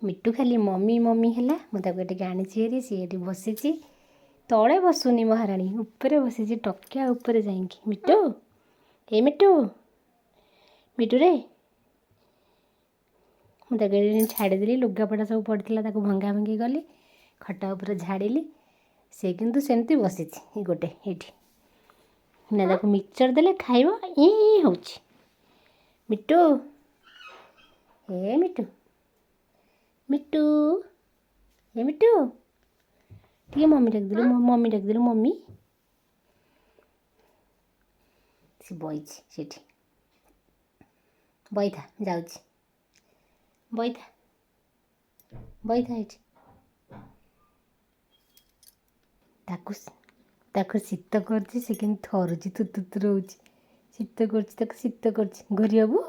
ମିଟୁ ଖାଲି mummy mummy ହେଲା। ମୁଁ ତାକୁ ଏଠିକି ଆଣିଛି ହେରି, ସିଏ ଏଠି ବସିଛି। ତଳେ ବସୁନି ମହାରାଣୀ, ଉପରେ ବସିଛି ଟକିଆ ଉପରେ ଯାଇକି। ମିଟୁ ଏ ମିଟୁ, ମିଟୁରେ ମୁଁ ତାକୁ ଏଠି ଛାଡ଼ିଦେଲି। ଲୁଗାପଟା ସବୁ ପଡ଼ିଥିଲା ତାକୁ ଭଙ୍ଗା ଭଙ୍ଗି କଲି, ଖଟ ଉପରେ ଝାଡ଼ିଲି। ସେ କିନ୍ତୁ ସେମିତି ବସିଛି ଗୋଟେ ଏଇଠି ନା। ତାକୁ ମିକ୍ସଚର ଦେଲେ ଖାଇବ, ହେଉଛି। ମିଟୁ ଏ ମିଟୁ, ମିଟୁ ଏ ମିଟୁ, ଟିକେ ମମି ଡାକିଦେଲୁ, ମମି ଡାକିଦେଲୁ, ମମି। ସେ ବଇଛି ସେଠି, ବଇଥା, ଯାଉଛି, ବଇଥା, ବଇଥା ଏଠି। ତାକୁ ଶୀତ କରୁଛି, ସେ କେମିତି ଥରୁଛି, ତୁତୁତୁ ରହୁଛି। ଶୀତ କରୁଛି, ତାକୁ ଶୀତ କରୁଛି। ଘୋରି ହବୁ,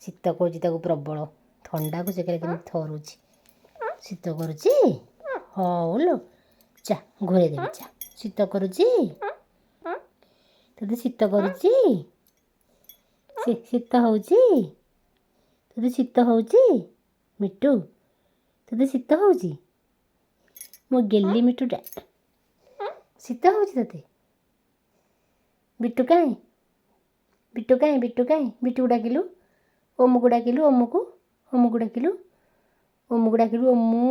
ଶୀତ କରୁଛି ତାକୁ ପ୍ରବଳ, ଥଣ୍ଡାକୁ ସେ କେମିତି ଥରୁଛି। ଶୀତ କରୁଛି, ହଉ ଲୋ, ଚା ଘୋରେଇ ଦେବି, ଚା। ଶୀତ କରୁଛି, ତୋତେ ଶୀତ କରୁଛି, ଶୀତ ହେଉଛି, ତୋତେ ଶୀତ ହେଉଛି। ମିଟୁ, ତୋତେ ଶୀତ ହେଉଛି? ମୋ ଗେଲି ମିଟୁଟା, ଶୀତ ହେଉଛି ତୋତେ? ବିଟୁ କାଇଁ, ବିଟୁ କାଇଁ, ବିଟୁ କାଇଁ, ବିଟୁକୁ ଡାକିଲୁ, ଓମୁକୁ ଡାକିଲୁ, ଓମୁକୁ ଡାକିଲୁ, ଓମୁକୁ ଡାକିଲୁ, ଓମୁ।